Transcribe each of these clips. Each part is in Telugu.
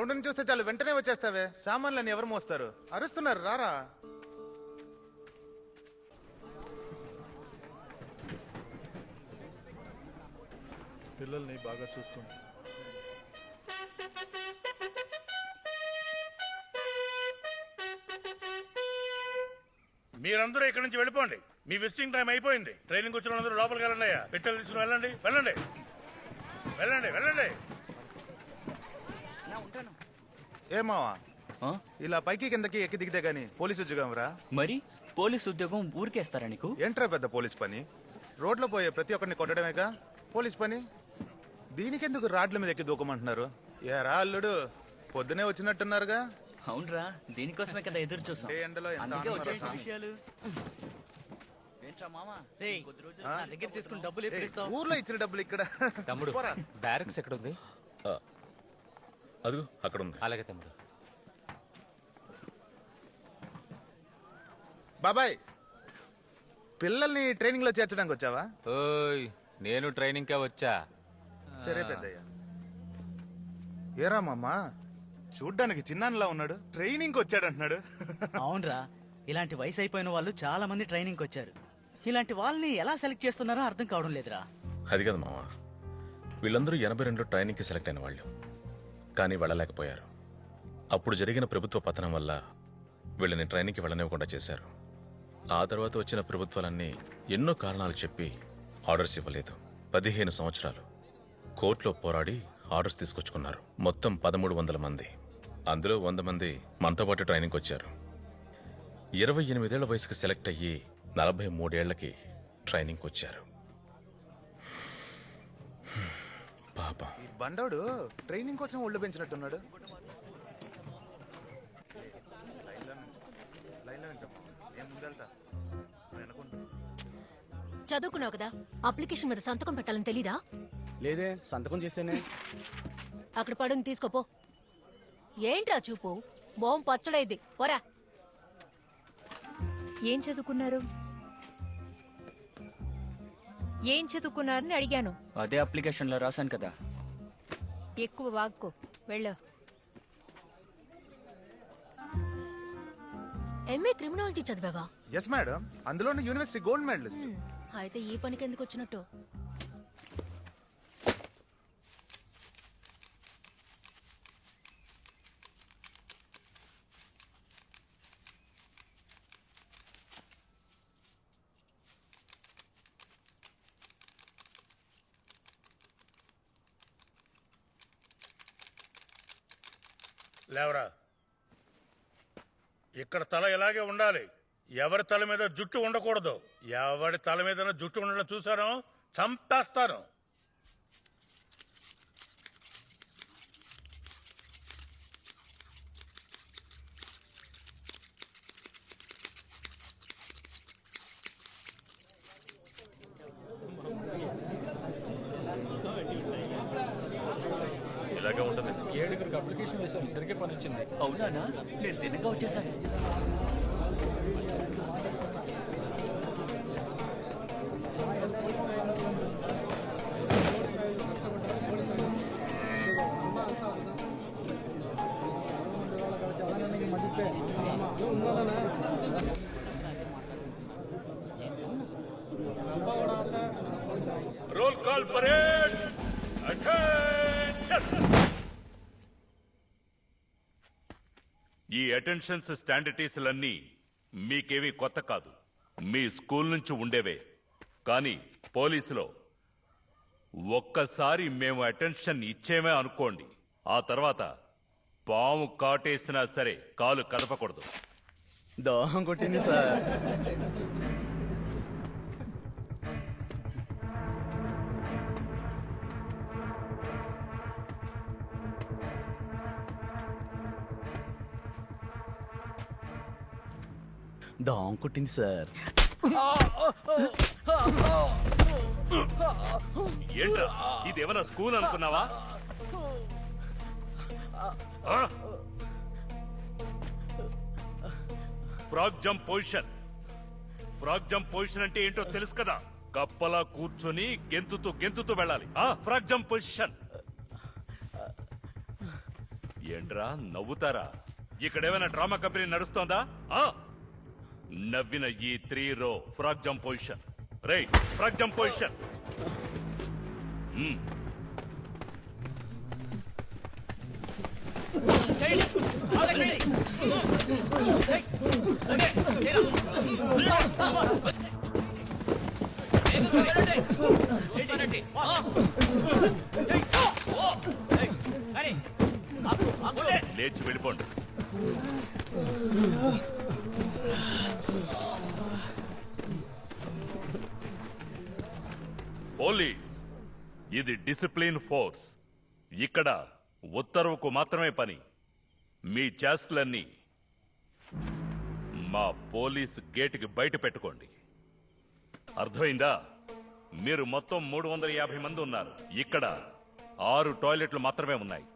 గ్రౌండ్ చూస్తే చాలు వెంటనే వచ్చేస్తావే. సామాన్లని ఎవరు మోస్తారు? అరుస్తున్నారు, రారా. పిల్లల్ని బాగా చూసుకోండి. మీరందరూ ఇక్కడి నుంచి వెళ్ళిపోండి. మీ విజిటింగ్ టైం అయిపోయింది. ట్రైనింగ్ వచ్చిన అందరూ లోపలికి వెళ్ళండి. అయ్యా పెట్టెలు తీసుకుని వెళ్ళండి. వెళ్ళండి వెళ్ళండి వెళ్ళండి. ఏమావా ఇలా పైకి కిందకి ఎక్కి దిగితే గానీ పోలీసు ఉద్యోగం రా. మరి పోలీసు ఉద్యోగం ఊరికేస్తారా నీకు? ఏంట్రా పెద్ద పోలీస్ పని? రోడ్లో పోయే ప్రతి ఒక్కరిని కొట్టడమేగా పోలీస్ పని. దీనికెందుకు రాడ్ల మీద ఎక్కి దూకమంటున్నారు? ఏరా అల్లుడు, పొద్దునే వచ్చినట్టున్నారుగా. అవునరా, దీనికోసమే కదా ఎదురు చూసాం. ఏ ఎండలో ఎంత అందుకే ఆనందం వచ్చేసిన రా. విషయాలు. ఏంట్రా మామా, కొద్ది రోజులు నా దగ్గర తీసుకుని డబ్బులు ఎప్పుడు ఏయ్, ఇస్తావు? ఊర్లో ఇచ్చిన డబ్బులు ఇక్కడ. తమ్ముడు పోరా. బ్యారక్స్ ఎక్కడుంది? అదిగో అక్కడ ఉంది. అలాగే తమ్ముడు. బాబాయ్, పిల్లల్ని ట్రైనింగ్ లో చేర్చడానికి వచ్చావా? ఓయ్, నేను ట్రైనింగ్ కే వచ్చా. సరే పెద్దయ్య. ఏరా మామ, చూడ్డానికి చిన్నాన్నలా ఉన్నాడు, ట్రైనింగ్ వచ్చాడంటున్నాడు. అవునరా, ఇలాంటి వయసు అయిపోయిన వాళ్ళు చాలా మంది ట్రైనింగ్ వచ్చారు. ఇలాంటి వాళ్ళని ఎలా సెలెక్ట్ చేస్తున్నారో అర్థం కావడం లేదురా. అది కదా మామ, వీళ్ళందరూ 82లో ట్రైనింగ్కి సెలెక్ట్ అయిన వాళ్ళు, కానీ వెళ్ళలేకపోయారు. అప్పుడు జరిగిన ప్రభుత్వ పతనం వల్ల వీళ్ళని ట్రైనింగ్కి వెళ్ళనివ్వకుండా చేశారు. ఆ తర్వాత వచ్చిన ప్రభుత్వాలన్నీ ఎన్నో కారణాలు చెప్పి ఆర్డర్స్ ఇవ్వలేదు. 15 సంవత్సరాలు కోర్టులో పోరాడి ఆర్డర్స్ తీసుకొచ్చుకున్నారు. మొత్తం 1300 మంది. అందులో 100 మంది మనతో పాటు ట్రైనింగ్కి వచ్చారు. 28 ఏళ్ల వయసుకి సెలెక్ట్ అయ్యి 43 ఏళ్లకి ట్రైనింగ్కి వచ్చారు. పాపం. ఈ బండోడు ట్రైనింగ్ కోసం ఒళ్ళు పెంచినట్టున్నాడు. చదువుకున్నావు కదా, అప్లికేషన్ మీద సంతకం పెట్టాలని తెలీదా? లేదే, సంతకం చేస్తేనే. అక్కడ పడుని తీసుకోపో. ఏంట్రా చూపు, మొహం పచ్చడైంది. పోరా. ఏం చదువుకున్నారని అడిగాను. అదే అప్లికేషన్ లో రాశాను కదా. ఎక్కువ వాక్కు వెళ్ళు. ఎంఏ క్రిమినాలజీ చదివావా? ఎస్ మేడం, అందులోని యూనివర్సిటీ గోల్డ్ మెడలిస్ట్. అయితే ఈ పనికి ఎందుకు వచ్చినట్టు? లేవరా. ఇక్కడ తల ఇలాగే ఉండాలి. ఎవరి తల మీద జుట్టు ఉండకూడదు. ఎవరి తల మీద జుట్టు ఉండడం చూసారో చంపేస్తాను. ఇలాగే ఉంటుంది. 7 అప్లికేషన్ వేసాం, ఇద్దరికే పని వచ్చింది. అవునా, నేను తినగా వచ్చేసాను. Roll call parade. అటెన్షన్. ఈ అటెన్షన్స్ స్టాండర్టీస్లన్నీ మీకేవి కొత్త కాదు, మీ స్కూల్ నుంచి ఉండేవే. కానీ పోలీసులో ఒక్కసారి మేము అటెన్షన్ ఇచ్చేమే అనుకోండి, ఆ తర్వాత పాము కాటేసినా సరే కాలు కదపకూడదు. దాహం కొట్టింది సార్. దాహం కొట్టింది సార్. ఏంట్రా, ఇదేమన్నా స్కూల్ అనుకున్నావా? Frog jump position. Frog jump position అంటే ఏంటో తెలుసు కదా. కప్పలా కూర్చొని గెంతుతూ గెంతుతూ వెళ్ళాలి. Frog jump position. ఏంట్రా నవ్వుతారా? ఇక్కడేమైనా డ్రామా కంపెనీ నడుస్తోందా? ఆ? నవ్విన ఈ 3 రో frock jump position. Right, frock jump position. లేచి వెళ్ళిపోండి. పోలీస్, ఇది డిసిప్లిన్ ఫోర్స్. ఇక్కడ ఉత్తర్వుకు మాత్రమే పని. మీ చేష్టలన్నీ మా పోలీస్ గేటుకి బయట పెట్టుకోండి. అర్థమైందా? మీరు మొత్తం 350 మంది ఉన్నారు. ఇక్కడ 6 టాయిలెట్లు మాత్రమే ఉన్నాయి.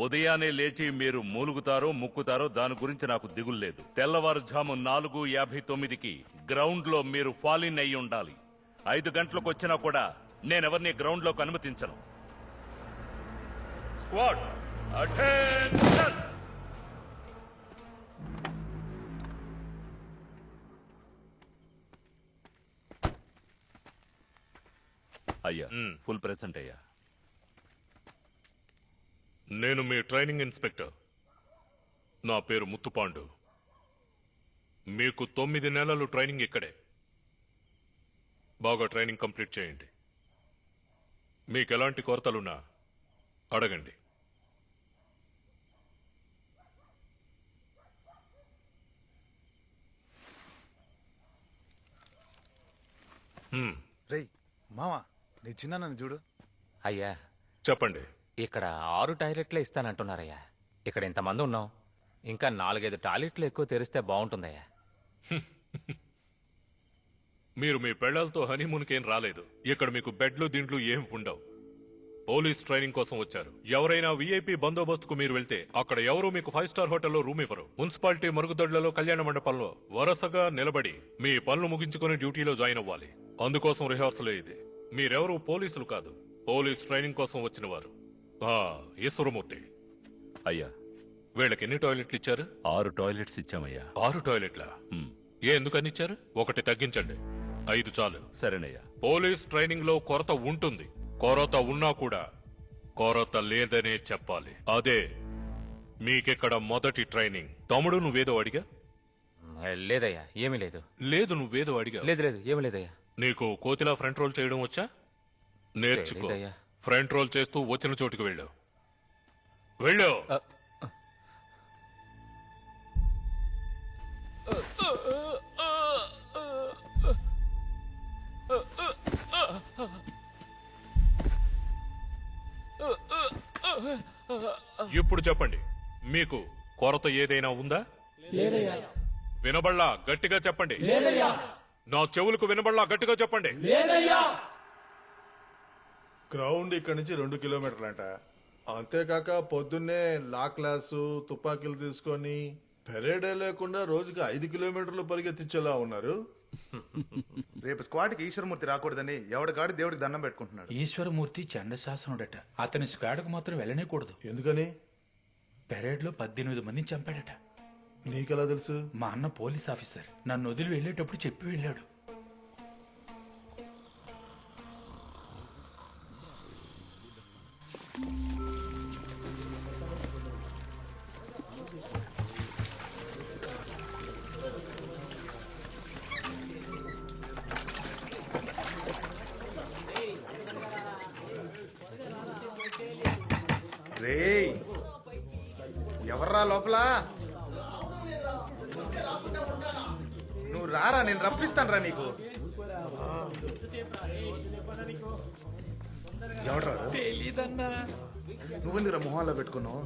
ఉదయాన్నే లేచి మీరు మూలుగుతారో ముక్కుతారో దాని గురించి నాకు దిగులు లేదు. తెల్లవారుజాము 4:59కి గ్రౌండ్ లో మీరు ఫాలిన్ అయి ఉండాలి. 5 గంటలకు వచ్చినా కూడా నేనెవరిని గ్రౌండ్ లోకి అనుమతించను. Squad attention. అయ్యా, ఫుల్ ప్రెసెంట్ అయ్యా. నేను మీ ట్రైనింగ్ ఇన్స్పెక్టర్. నా పేరు ముత్తుపాండు. మీకు 9 నెలలు ట్రైనింగ్ ఇక్కడే. బాగా ట్రైనింగ్ కంప్లీట్ చేయండి. మీకు ఎలాంటి కొరతలున్నా అడగండి. రేయ్ మావా, నీ చిన్న నన్ను చూడు. అయ్యా, చెప్పండి. ఇక్కడ 6 టాయిలెట్లే ఇస్తానంటున్నారయ్యా. ఇక్కడ ఇంతమంది ఉన్నాం, ఇంకా 4-5 టాయిలెట్లు ఎక్కువ తెరిస్తే బాగుంటుందయ్యా. మీరు మీ పెళ్లాలతో హనీమూన్కేం రాలేదు. ఇక్కడ మీకు బెడ్లు దిండ్లు ఏం ఉండవు. పోలీస్ ట్రైనింగ్ కోసం వచ్చారు. ఎవరైనా వీఐపీ బందోబస్తుకు మీరు వెళ్తే అక్కడ ఎవరూ మీకు 5 స్టార్ హోటల్లో రూమ్ ఇవ్వరు. మున్సిపాలిటీ మరుగుదొడ్లలో, కళ్యాణ మండపంలో వరుసగా నిలబడి మీ పనులు ముగించుకుని డ్యూటీలో జాయిన్ అవ్వాలి. అందుకోసం రిహార్సలే ఇది. మీరెవరూ పోలీసులు కాదు, పోలీస్ ట్రైనింగ్ కోసం వచ్చిన వారు. ఈశ్వరమూర్తి, అయ్యా, వీళ్ళకి ఎన్ని టాయిలెట్లు ఇచ్చారు? 6 టాయిలెట్స్ ఇచ్చామయ్యా. 6 టాయిలెట్లా? ఎందుకని ఇచ్చారు? 1 తగ్గించండి. 5 చాలు. సరేనయ్యా. పోలీస్ ట్రైనింగ్ లో కొరత ఉంటుంది. కొరత ఉన్నా కూడా కొరత లేదనే చెప్పాలి. అదే మీకిక్కడ మొదటి ట్రైనింగ్. తమ్ముడు, నువ్వేదో అడిగా? లేదయ్యా, ఏమీ లేదు. లేదు, నువ్వేదో అడిగా? లేదు లేదు, ఏమీ లేదయ్యా. నీకు కోతిలా ఫ్రంట్ రోల్ చేయడం వచ్చా? నేర్చుకో. తెలీదయ్యా. ఫ్రంట్ రోల్ చేస్తూ వచ్చిన చోటుకు వెళ్ళు. వెళ్ళు. ఇప్పుడు చెప్పండి, మీకు కొరత ఏదైనా ఉందా? వినబడలా? గట్టిగా చెప్పండి. నా చెవులకు వినబడలా? గట్టిగా చెప్పండి. గ్రౌండ్ ఇక్కడ నుంచి 2 కిలోమీటర్లంట. అంతేకాక పొద్దున్నే లా క్లాసు, తుపాకీలు తీసుకొని పెరేడే లేకుండా రోజుకి 5 కిలోమీటర్లు పరిగెత్తించేలా ఉన్నారు. రేపు స్క్వాడ్కి ఈశ్వరమూర్తి రాకూడదని ఎవడికాడి దేవుడికి దండం పెట్టుకుంటున్నాడు. ఈశ్వరమూర్తి చండశాసనుడట. అతని స్క్వాడ్కు మాత్రం వెళ్ళనేకూడదు. ఎందుకని? పెరేడ్ లో 18 మందిని చంపాడట. నీకెలా తెలుసు? మా అన్న పోలీస్ ఆఫీసర్ నన్ను వదిలి వెళ్ళేటప్పుడు చెప్పి వెళ్ళాడు. రేయ్, ఎవర్రా లోపల? నువ్వు రారా, నేను రప్పిస్తాను రా నీకు. ఎవడ్రా? తెలీదన్నా. నువ్వెందుకురా మొహాల్లో పెట్టుకున్నావు?